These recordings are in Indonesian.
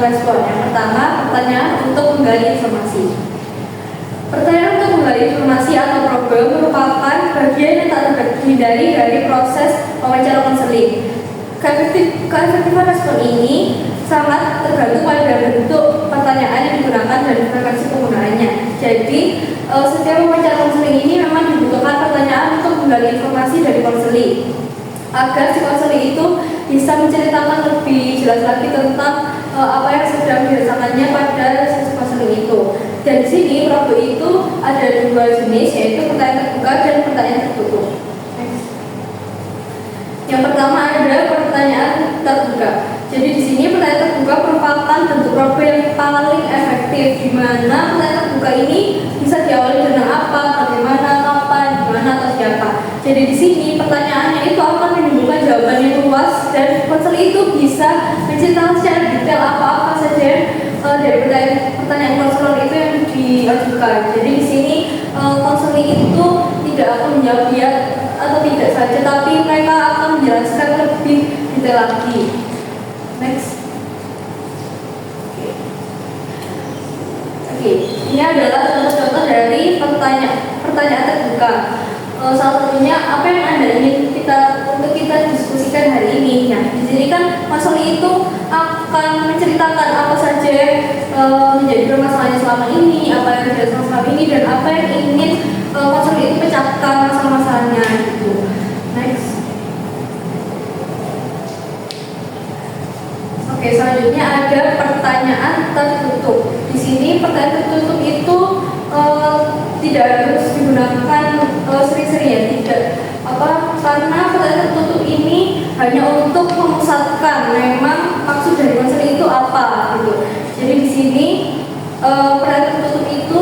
respon. Yang pertama, pertanyaan untuk menggali informasi. Pertanyaan untuk menggali informasi atau problem merupakan bagian yang tak terhindari dari proses wawancara konseling. Keefektifan respon ini sangat tergantung pada bentuk pertanyaan yang digunakan dan frekuensi penggunaannya. Jadi, setiap wawancara konseling ini memang dibutuhkan pertanyaan untuk menggali informasi dari konseling agar si konseling itu bisa menceritakan lebih jelas lagi tentang apa yang sedang dirasakannya pada sesi konseling itu. Dan di sini produk itu ada dua jenis, yaitu pertanyaan terbuka dan pertanyaan tertutup. Yang pertama ada pertanyaan terbuka. Jadi di sini pertanyaan terbuka merupakan bentuk produk yang paling efektif, di mana pertanyaan terbuka ini bisa diawali dengan apa, bagaimana, kapan, di mana atau siapa. Jadi di sini pertanyaannya itu akan menimbulkan jawaban yang luas dan konseling itu bisa menceritakan secara detail apa-apa saja dari pertanyaan konselor itu yang diajukan. Jadi di sini konseling itu tidak akan menjawab ya atau tidak saja, tapi mereka akan menjelaskan lebih detail lagi. Next. Oke, ini adalah contoh-contoh dari pertanyaan terbuka. Salah satunya apa yang Anda ingin untuk kita diskusikan hari ini. Nah, di sini kan konseling itu akan menceritakan apa saja menjadi permasalahannya selama ini, apa yang terjadi selama ini, dan apa yang ingin konseling itu pecahkan masalah-masalahnya gitu. Next. Oke, selanjutnya ada pertanyaan tertutup. Di sini pertanyaan tertutup itu tidak harus digunakan sering-sering ya, tidak karena pertanyaan tertutup ini hanya untuk memusatkan memang maksud dari konseling itu apa gitu. Jadi di sini pertanyaan tertutup itu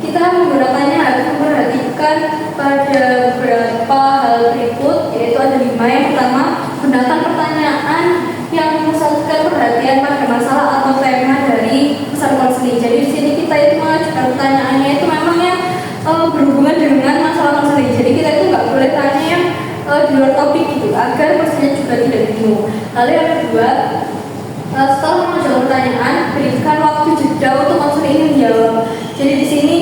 kita menggunakannya harus memperhatikan pada beberapa hal berikut, yaitu ada 5. Yang pertama, gunakan pertanyaan yang memusatkan perhatian pada masalah atau tema dari pesan konseling. Jadi di sini kita itu mengajukan pertanyaannya itu memang yang berhubungan dengan masalah konseling. Jadi kita itu nggak boleh tanya yang di luar topik gitu, agar pesannya juga tidak bingung. Lalu yang kedua, setelah mengajukan pertanyaan, berikan waktu jeda untuk konseling ini menjawab. Jadi di sini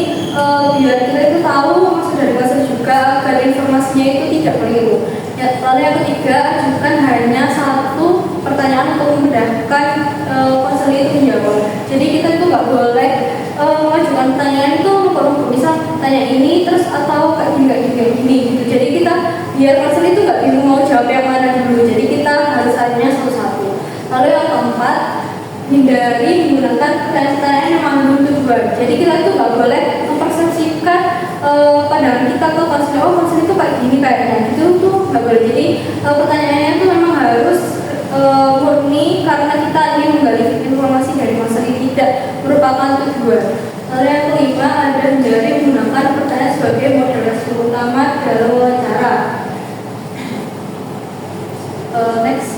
biar kita itu tahu maksud dari konseling juga, agar informasinya itu tidak keliru. Ya, lalu yang ketiga, ajukan hanya satu pertanyaan untuk memudahkan konseling itu menjawab. Jadi kita itu nggak boleh mengajukan pertanyaan itu numpuk-numpuk, misal tanya ini terus atau kayak gini gitu. Jadi kita biar konseling itu nggak bingung mau jawab yang mana dulu. Jadi kita harus tanya satu-satu. Lalu yang keempat, hindari menggunakan pertanyaan yang mengandung tujuan. Jadi kita itu nggak boleh mempersepsikan pandangan kita ke konseling, oh konseling itu kayak gini kayaknya gitu tuh nggak boleh. Jadi pertanyaannya itu memang harus murni karena kita ingin menggali informasi dari konseling, tidak merupakan tujuan. Lalu yang kelima ada hindari menggunakan pertanyaan sebagai model respon utama dalam wawancara. Next.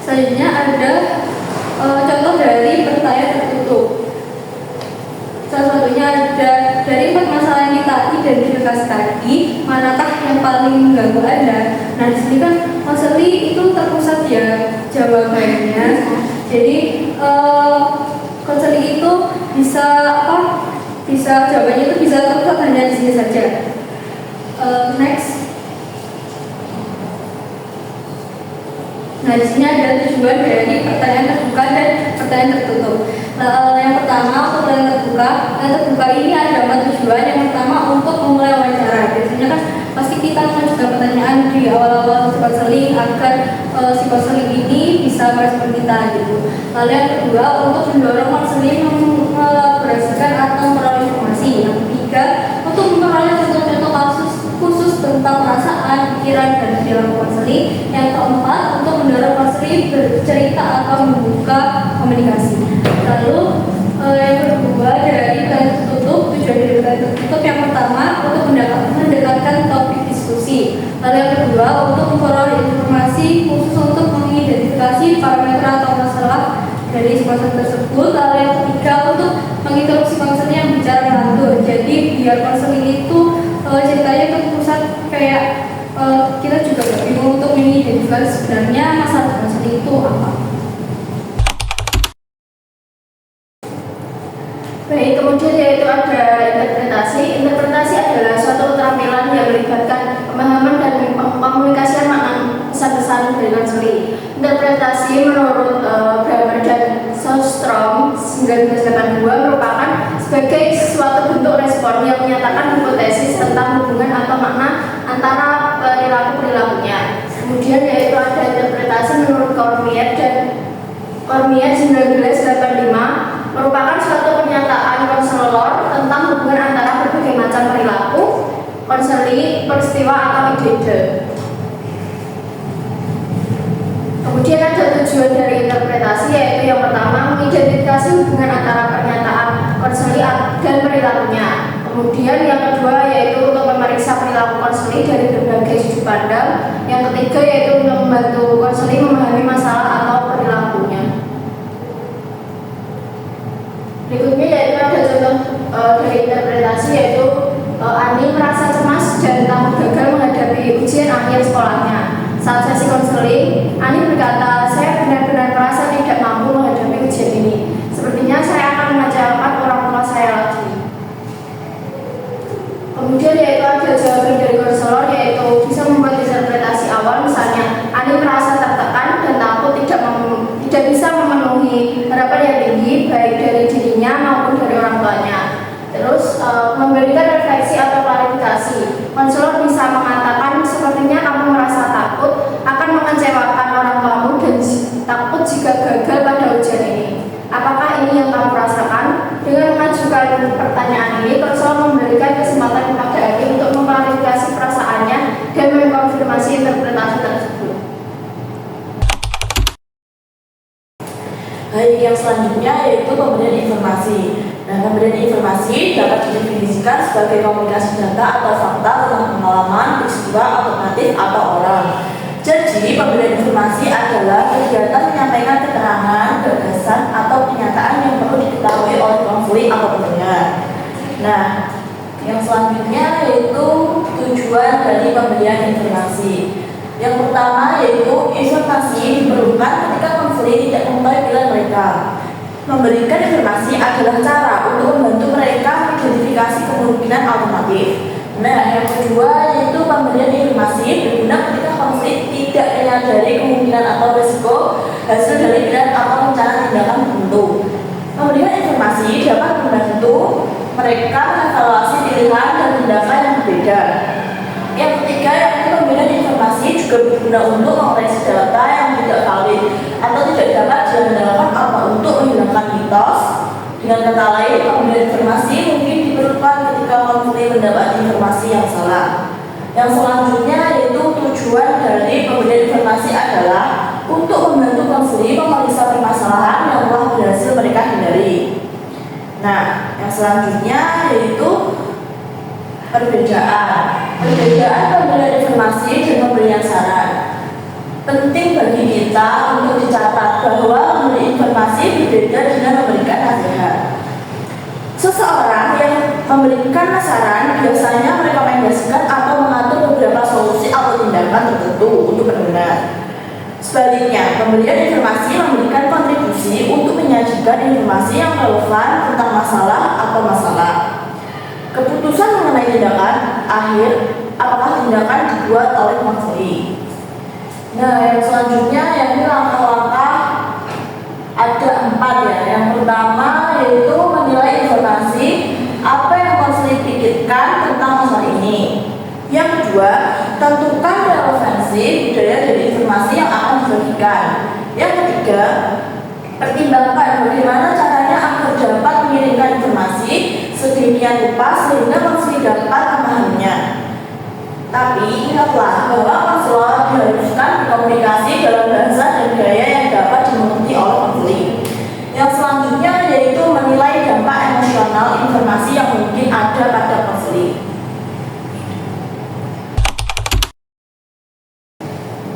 Selanjutnya ada contoh dari pertanyaan tertutup. Salah satunya ada dari 4 masalah yang kita identifikasi tadi, manakah yang paling mengganggu Anda? Nah di sini kan konseling itu terpusat ya jawabannya. Jadi konseling itu bisa jawabannya itu bisa terpusat hanya di sini saja. Next. Nah di sini ada tujuan dari pertanyaan terbuka dan pertanyaan tertutup. Yang pertama untuk pertanyaan terbuka ini ada 4 tujuan. Yang pertama untuk memulai wawancara. Biasanya kan pasti kita mengajukan pertanyaan di awal-awal si konseling agar si konseling ini bisa merespon kita gitu. Lalu yang kedua untuk mendorong konseling mengelaborasikan atau memperoleh informasi. Yang ketiga untuk memperoleh contoh-contoh kasus khusus tentang perasaan, pikiran dan perilaku konseling. Yang keempat untuk mendorong konseling bercerita atau membuka komunikasi. Lalu yang kedua dari pertanyaan tertutup, tujuan dari pertanyaan tertutup yang pertama untuk mendekatkan topik diskusi. Lalu yang kedua untuk memperoleh informasi khusus untuk mengidentifikasi parameter atau masalah dari konseling tersebut. Lalu yang ketiga untuk menginterupsi konseling yang bicara ngelantur. Jadi biar konseling itu ceritanya terpusat kayak kita juga gak bingung untuk mengidentifikasi sebenarnya masalah konseling itu apa. Baik, kemudian yaitu ada interpretasi. Interpretasi adalah suatu keterampilan yang melibatkan pemahaman dan pekomunikasian makna pesan-pesan dari konseling. Interpretasi menurut Bramer dan Sostrom 1982 merupakan sebagai suatu bentuk respon yang menyatakan hipotesis tentang hubungan atau makna antara perilaku-perilakunya. Kemudian yaitu ada interpretasi menurut Cormier 1985 merupakan suatu pernyataan konselor tentang hubungan antara berbagai macam perilaku, konseli, peristiwa atau ide. Kemudian ada tujuan dari interpretasi, yaitu yang pertama mengidentifikasi hubungan antara pernyataan konseli dan perilakunya. Kemudian yang kedua yaitu untuk memeriksa perilaku konseli dari berbagai sudut pandang. Yang ketiga yaitu untuk membantu konseli memahami masalah atau perilakunya. Berikutnya yaitu ada contoh dari interpretasi, yaitu Ani merasa cemas dan takut gagal menghadapi ujian akhir sekolahnya. Saat sesi konseling, Ani berkata, "Saya benar-benar merasa tidak mampu menghadapi ujian ini. Sepertinya saya akan mengecewakan orang tua saya lagi." Kemudian yaitu ada jawaban dari konselor, yaitu bisa membuat interpretasi awal. Misalnya, Ani merasa tertekan dan takut tidak bisa memenuhi harapan yang tinggi baik dari dirinya maupun dari orang tuanya. Terus memberikan refleksi atau klarifikasi. Konselor bisa mengatakan, "Sepertinya kamu merasa takut akan mengecewakan orang tuamu dan takut jika gagal pada ujian ini. Apakah ini yang kamu rasakan?" Dengan mengajukan pertanyaan ini, konselor memberikan kesempatan kepada Ani untuk mengklarifikasi perasaannya dan mengkonfirmasi interpretasi tersebut. Baik, yang selanjutnya yaitu pemberian informasi. Nah, pemberian informasi dapat didefinisikan sebagai komunikasi data atau fakta tentang pengalaman, peristiwa, alternatif, atau orang. Jadi, pemberian informasi adalah kegiatan menyampaikan keterangan, gagasan, atau pernyataan yang perlu diketahui oleh konseling atau pendengar. Nah, yang selanjutnya yaitu tujuan dari pemberian informasi. Yang pertama yaitu informasi diperlukan ketika konseling tidak mengetahui pilihan mereka. Memberikan informasi adalah cara untuk membantu mereka mengidentifikasi kemungkinan alternatif. Nah, yang kedua yaitu pemberian informasi berguna ketika konseling tidak menyadari kemungkinan atau risiko hasil dari pilihan atau rencana tindakan tertentu. Pemberian informasi dapat membantu mereka mengevaluasi pilihan dan tindakan yang berbeda. Yang ketiga yaitu pemberian informasi juga berguna untuk mengoreksi data yang tidak valid atau tidak dapat diandalkan atau untuk menghilangkan mitos. Dengan kata lain, pemberian informasi mungkin diperlukan ketika konseling mendapat informasi yang salah. Yang selanjutnya yaitu tujuan dari pemberian informasi adalah untuk membantu konseling memeriksa permasalahan yang telah berhasil mereka hindari. Nah, yang selanjutnya yaitu perbedaan pemberian informasi dan pemberian saran. Penting bagi kita untuk dicatat bahwa memberi informasi berbeda dengan memberikan nasihat. Seseorang yang memberikan saran biasanya merekomendasikan atau mengatur beberapa solusi atau tindakan tertentu untuk pendengar. Sebaliknya, pemberian informasi memberikan kontribusi untuk menyajikan informasi yang relevan tentang masalah atau masalah. Keputusan mengenai tindakan akhir apakah tindakan dibuat oleh konseling. Nah, yang selanjutnya yakni langkah-langkah ada 4 ya. Yang pertama yaitu menilai informasi apa yang konseling pikirkan tentang masalah ini. Yang kedua, tentukan relevansi budaya dari informasi yang akan dibagikan. Yang ketiga, pertimbangkan bagaimana caranya agar dapat mengirimkan informasi sedemikian rupa sehingga konseling dapat memahaminya. Tapi ingatlah bahwa konselor diharuskan berkomunikasi dalam bahasa dan gaya yang dapat dimengerti oleh konseling. Yang selanjutnya yaitu menilai dampak emosional informasi yang mungkin ada pada konseling.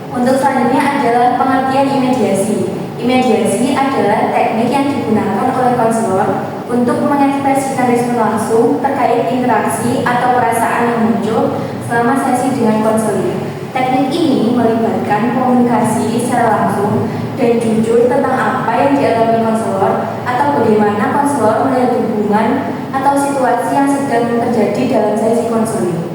Untuk selanjutnya adalah pengertian imediasi. Imediasi adalah teknik yang digunakan oleh konselor untuk mengekspresikan respon langsung terkait interaksi atau perasaan yang muncul selama sesi dengan konseling. Teknik ini melibatkan komunikasi secara langsung dan jujur tentang apa yang dialami konselor atau bagaimana konselor melihat hubungan hubungan atau situasi yang sedang terjadi dalam sesi konseling.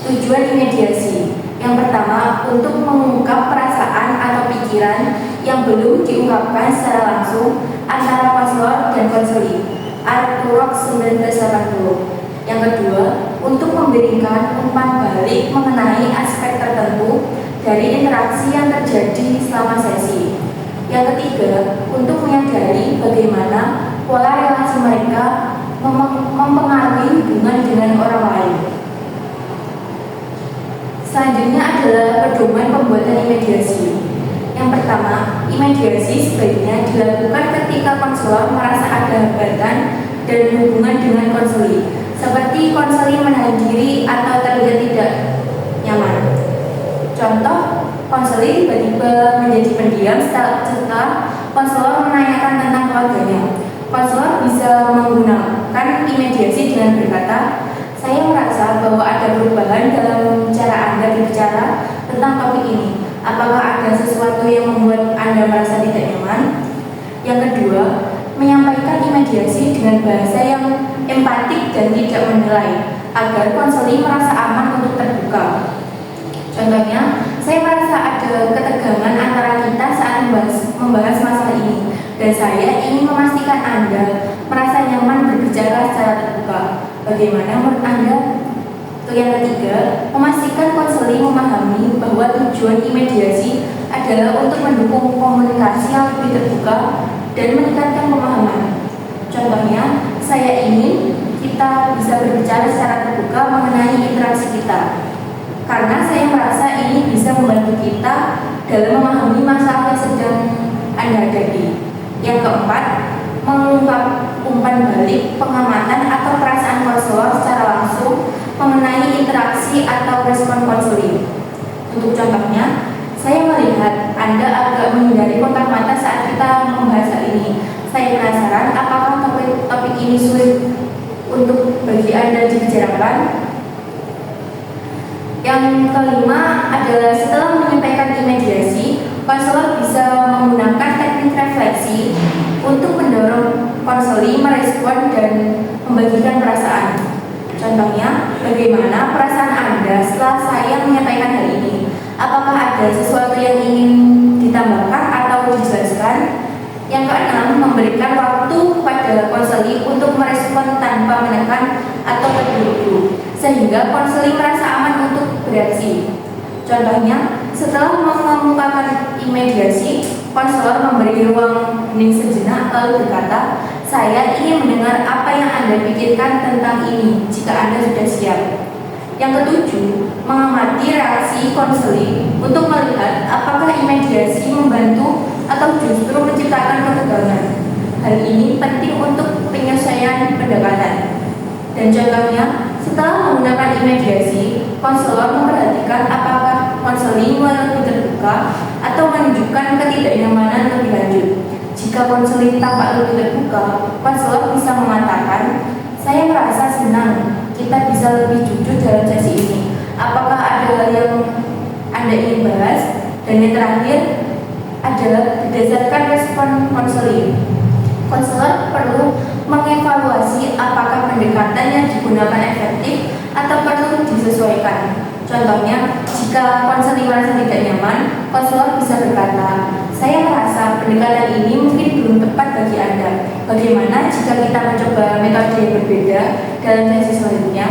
Tujuan mediasi yang pertama, untuk mengungkap perasaan atau pikiran yang belum diungkapkan secara langsung antara konselor dan konseli. Arturok 1980. Yang kedua, untuk memberikan umpan balik mengenai aspek tertentu dari interaksi yang terjadi selama sesi. Yang ketiga, untuk menyadari bagaimana pola relasi mereka mempengaruhi hubungan dengan orang lain. Selanjutnya adalah pedoman pembuatan imediasi. Yang pertama, imediasi sebaiknya dilakukan ketika konselor merasa ada hambatan dan hubungan dengan konseli, seperti konseli menahan diri atau terlihat tidak nyaman. Contoh, konseli tiba-tiba menjadi pendiam setelah konselor menanyakan tentang keluarganya. Konselor bisa menggunakan imediasi dengan berkata, "Saya merasa bahwa ada perubahan dalam cara Anda berbicara tentang topik ini. Apakah ada sesuatu yang membuat Anda merasa tidak nyaman?" Yang kedua, menyampaikan imediasi dengan bahasa yang empatik dan tidak menilai, agar konseli merasa aman untuk terbuka. Contohnya, saya merasa ada ketegangan antara kita saat membahas masalah ini, dan saya ingin memastikan Anda merasa nyaman berbicara secara terbuka. Bagaimana menurut Anda? Untuk yang ketiga, memastikan konseli memahami bahwa tujuan imediasi adalah untuk mendukung komunikasi yang lebih terbuka dan meningkatkan pemahaman. Contohnya, saya ingin kita bisa berbicara secara terbuka mengenai interaksi kita, karena saya merasa ini bisa membantu kita dalam memahami masalah yang sedang Anda hadapi. Yang keempat, mengungkap umpan balik pengamatan atau perasaan konselor secara langsung mengenai interaksi atau respon konseling. Untuk contohnya, saya melihat Anda agak menghindari kontak mata saat kita membahas hal ini. Saya penasaran apakah topik ini sulit untuk bagi Anda dibicarakan. Yang kelima adalah setelah menyampaikan imediasi, konselor bisa menggunakan teknik refleksi untuk mendorong konseli merespon dan membagikan perasaan. Contohnya, bagaimana perasaan Anda setelah saya menyampaikan hal ini? Apakah ada sesuatu yang ingin ditambahkan atau dijelaskan? Yang keenam, memberikan waktu kepada konseli untuk merespon tanpa menekan atau terburu-buru, sehingga konseli merasa aman untuk bereaksi. Contohnya, setelah mengemukakan imediasi, konselor memberi ruang hening sejenak lalu berkata, "Saya ingin mendengar apa yang Anda pikirkan tentang ini jika Anda sudah siap." Yang ketujuh, mengamati reaksi konseli untuk melihat apakah imediasi membantu atau justru menciptakan ketegangan. Hal ini penting untuk penyelesaian pendekatan. Dan contohnya, setelah menggunakan imediasi, konselor memperhatikan apakah konseli lebih terbuka atau menunjukkan ketidaknyamanan lebih lanjut. Jika konseli tampak lebih terbuka, konselor bisa mengatakan, "Saya merasa senang kita bisa lebih jujur dalam sesi ini. Apakah ada hal yang Anda ingin bahas?" Dan yang terakhir adalah berdasarkan respon konseli. Konselor perlu mengevaluasi apakah pendekatan yang digunakan efektif atau perlu disesuaikan. Contohnya, jika konseli merasa tidak nyaman, konselor bisa berkata, "Saya merasa pendekatan ini mungkin belum tepat bagi Anda. Bagaimana jika kita mencoba metode yang berbeda dalam sesi selanjutnya?"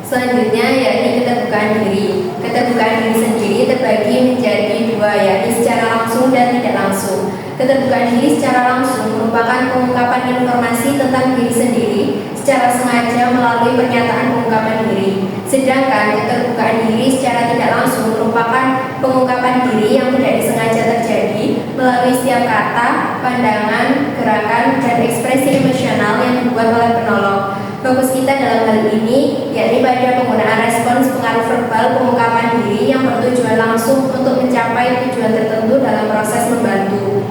Selanjutnya yakni keterbukaan diri. Keterbukaan diri sendiri terbagi menjadi dua, yakni secara langsung dan tidak langsung. Keterbukaan diri secara langsung merupakan pengungkapan informasi tentang diri sendiri secara sengaja melalui pernyataan pengungkapan diri. Sedangkan keterbukaan diri secara tidak langsung merupakan pengungkapan diri yang tidak disengaja terjadi melalui setiap kata, pandangan, gerakan, dan ekspresi emosional yang dibuat oleh penolong. Fokus kita dalam hal ini yakni pada penggunaan respons pengaruh verbal pengungkapan diri yang bertujuan langsung untuk mencapai tujuan tertentu dalam proses membantu.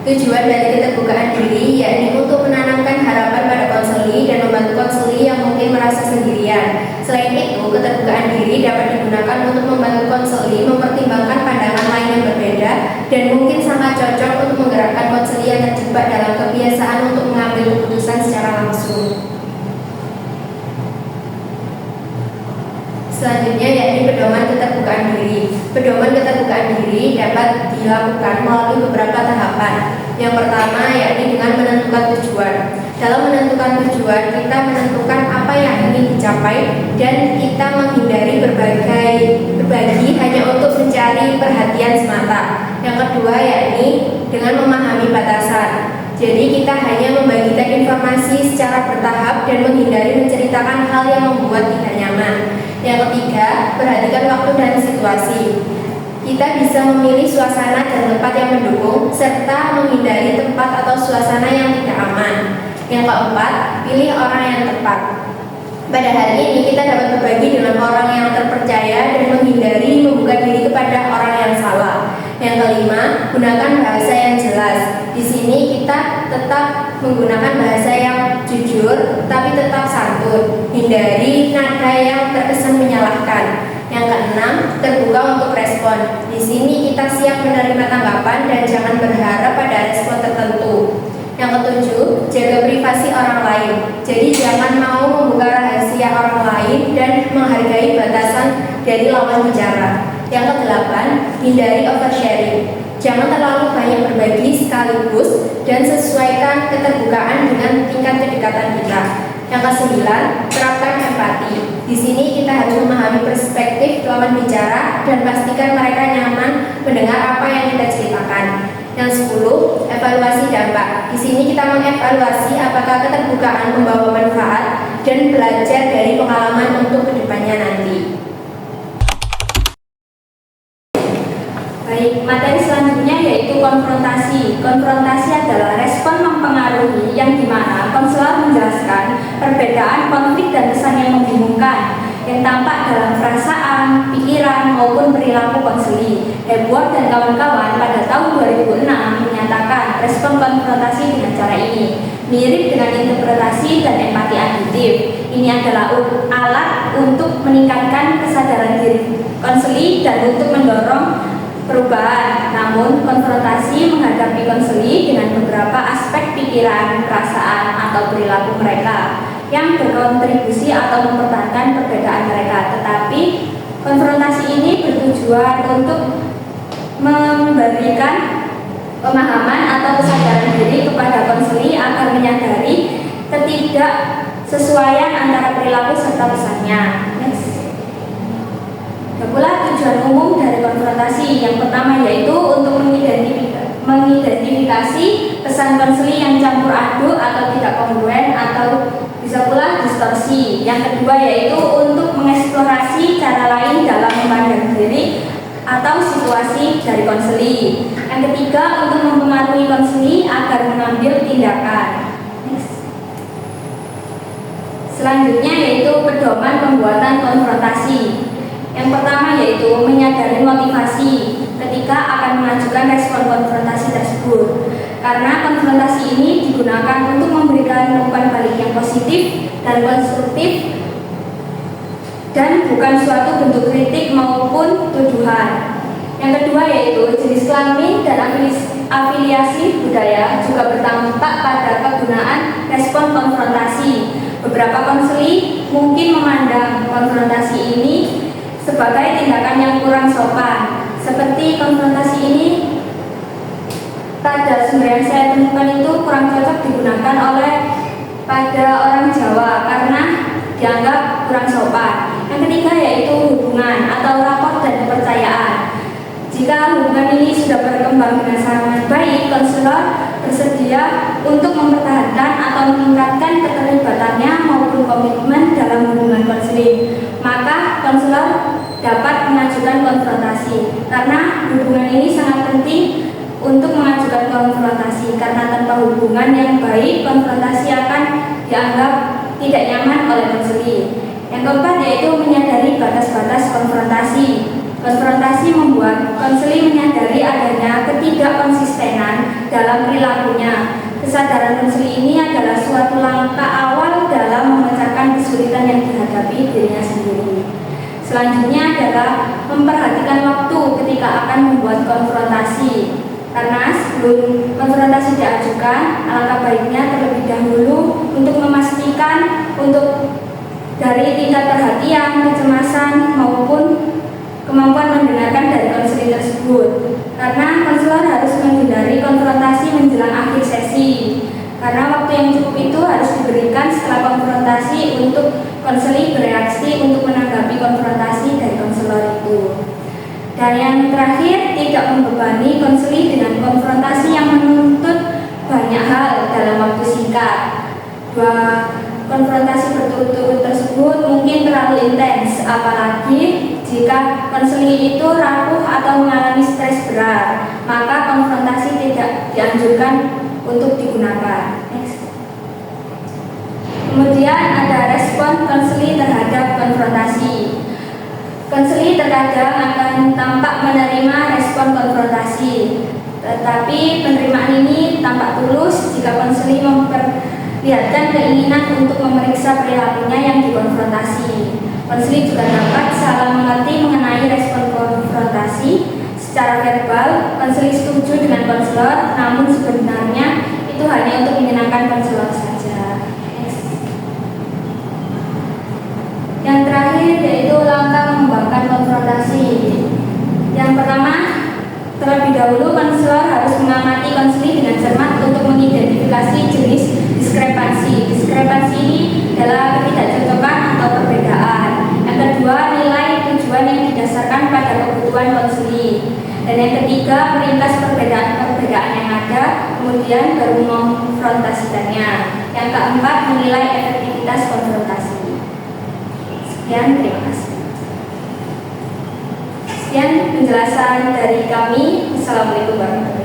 Tujuan dari keterbukaan diri yakni untuk menanamkan harapan pada konseli dan membantu konseli yang mungkin merasa sendirian. Selain itu, keterbukaan diri dapat digunakan untuk membantu konseli mempertimbangkan terjebak dalam kebiasaan untuk mengambil keputusan secara langsung. Selanjutnya yakni pedoman keterbukaan diri. Pedoman keterbukaan diri dapat dilakukan melalui beberapa tahapan. Yang pertama yakni dengan menentukan tujuan. Dalam menentukan tujuan, kita menentukan apa yang ingin dicapai dan kita menghindari berbagi hanya untuk mencari perhatian semata. Yang kedua yakni dengan memahami batasan. Jadi kita hanya membagikan informasi secara bertahap dan menghindari menceritakan hal yang membuat tidak nyaman. Yang ketiga, perhatikan waktu dan situasi. Kita bisa memilih suasana dan tempat yang mendukung, serta menghindari tempat atau suasana yang tidak aman. Yang keempat, pilih orang yang tepat. Pada hal ini, kita dapat berbagi dengan orang yang terpercaya dan menghindari membuka diri kepada orang yang salah. Yang kelima, gunakan bahasa yang jelas. Di sini kita tetap menggunakan bahasa yang jujur, tapi tetap santun. Hindari nada yang terkesan menyalahkan. Yang keenam, terbuka untuk respon. Di sini kita siap menerima tanggapan dan jangan berharap pada respon tertentu. Yang ketujuh, jaga privasi orang lain. Jadi jangan mau membuka rahasia orang lain dan menghargai batasan dari lawan bicara. Yang kedelapan, hindari oversharing. Jangan terlalu banyak berbagi sekaligus dan sesuaikan keterbukaan dengan tingkat kedekatan kita. Yang kesembilan, terapkan empati. Di sini kita harus memahami perspektif lawan bicara dan pastikan mereka nyaman mendengar apa yang kita ceritakan. Yang 10, evaluasi dampak. Di sini kita mengevaluasi apakah keterbukaan membawa manfaat dan belajar dari pengalaman untuk kedepannya nanti. Baik, materi selanjutnya yaitu konfrontasi. Konfrontasi adalah respon mempengaruhi yang dimana konselor menjelaskan perbedaan konflik dan kesan yang membingungkan yang tampak dalam perasaan, pikiran, maupun perilaku konseli. Hepworth dan kawan-kawan pada tahun 2006 menyatakan respon konfrontasi dengan cara ini mirip dengan interpretasi dan empati aditif. Ini adalah alat untuk meningkatkan kesadaran diri konseli dan untuk mendorong perubahan. Namun, konfrontasi menghadapi konseli dengan beberapa aspek pikiran, perasaan, atau perilaku mereka yang berkontribusi atau mempertahankan perbedaan mereka. Tetapi, konfrontasi ini bertujuan untuk memberikan pemahaman atau kesadaran diri kepada konseli agar menyadari ketidaksesuaian antara perilaku serta pesannya. Pula tujuan umum dari konfrontasi yang pertama yaitu untuk mengidentifikasi pesan konseli yang campur aduk atau tidak kongruen atau bisa pula distorsi. Yang kedua yaitu untuk mengeksplorasi cara lain dalam memandang diri atau situasi dari konseli. Yang ketiga untuk mempengaruhi konseli agar mengambil tindakan. Selanjutnya yaitu pedoman pembuatan konfrontasi. Yang pertama yaitu menyadari motivasi ketika akan mengajukan respon konfrontasi tersebut. Karena konfrontasi ini digunakan untuk memberikan umpan balik yang positif dan konstruktif dan bukan suatu bentuk kritik maupun tuduhan. Yang kedua yaitu jenis kelamin dan afiliasi budaya juga berdampak pada kegunaan respon konfrontasi. Beberapa konseli mungkin memandang konfrontasi ini sebagai tindakan yang kurang sopan. Seperti konfrontasi ini pada sumber yang saya temukan itu kurang cocok digunakan oleh pada orang Jawa karena dianggap kurang sopan. Yang ketiga yaitu hubungan atau rapor dan kepercayaan. Jika hubungan ini sudah berkembang dengan sangat baik, konselor bersedia untuk mempertahankan atau meningkatkan keterlibatannya maupun komitmen dalam hubungan konseling. Maka konselor dapat mengajukan konfrontasi karena hubungan ini sangat penting untuk mengajukan konfrontasi karena tanpa hubungan yang baik konfrontasi akan dianggap tidak nyaman oleh konseli. Yang keempat yaitu menyadari batas-batas konfrontasi. Konfrontasi membuat konseli menyadari adanya ketidakkonsistenan dalam perilakunya. Kesadaran konseli ini adalah suatu langkah awal dalam memecahkan kesulitan yang dihadapi dirinya sendiri. Selanjutnya adalah memperhatikan waktu ketika akan membuat konfrontasi. Karena sebelum konfrontasi diajukan, alangkah baiknya terlebih dahulu untuk memastikan dari tingkat perhatian, kecemasan maupun kemampuan mendengarkan dari konseling tersebut. Karena konselor harus menghindari konfrontasi menjelang akhir sesi. Karena waktu yang cukup itu harus diberikan setelah konfrontasi untuk konseling bereaksi untuk menanggapi konfrontasi dari konselor itu. Dan yang terakhir, tidak membebani konseling dengan konfrontasi yang menuntut banyak hal dalam waktu singkat. Konfrontasi berturut-turut tersebut mungkin terlalu intens, apalagi jika konseling itu rapuh atau mengalami stres berat, maka konfrontasi tidak dianjurkan untuk digunakan. Next. Kemudian ada respon konseling terhadap konfrontasi. Konseling terkadang akan tampak menerima respon konfrontasi, tetapi penerimaan ini tampak tulus jika konseling memperlihatkan keinginan untuk memeriksa perilakunya yang dikonfrontasi. Konseling juga dapat salah mengerti mengenai respon konfrontasi. Secara verbal, konseling setuju dengan konselor, namun sebenarnya itu hanya untuk menyenangkan konselor saja. Yang terakhir yaitu langkah mengembangkan konfrontasi. Yang pertama, terlebih dahulu konselor harus mengamati konseling dengan cermat untuk mengidentifikasi jenis diskrepansi. Diskrepansi ini adalah ketidakcocokan atau perbedaan. Yang kedua, nilai tujuan yang didasarkan pada kebutuhan konseling. Dan yang ketiga, meringkas perbedaan-perbedaan yang ada, kemudian baru mengkonfrontasikannya. Yang keempat, menilai efektivitas konfrontasi. Sekian, terima kasih. Sekian penjelasan dari kami. Assalamualaikum warahmatullahi wabarakatuh.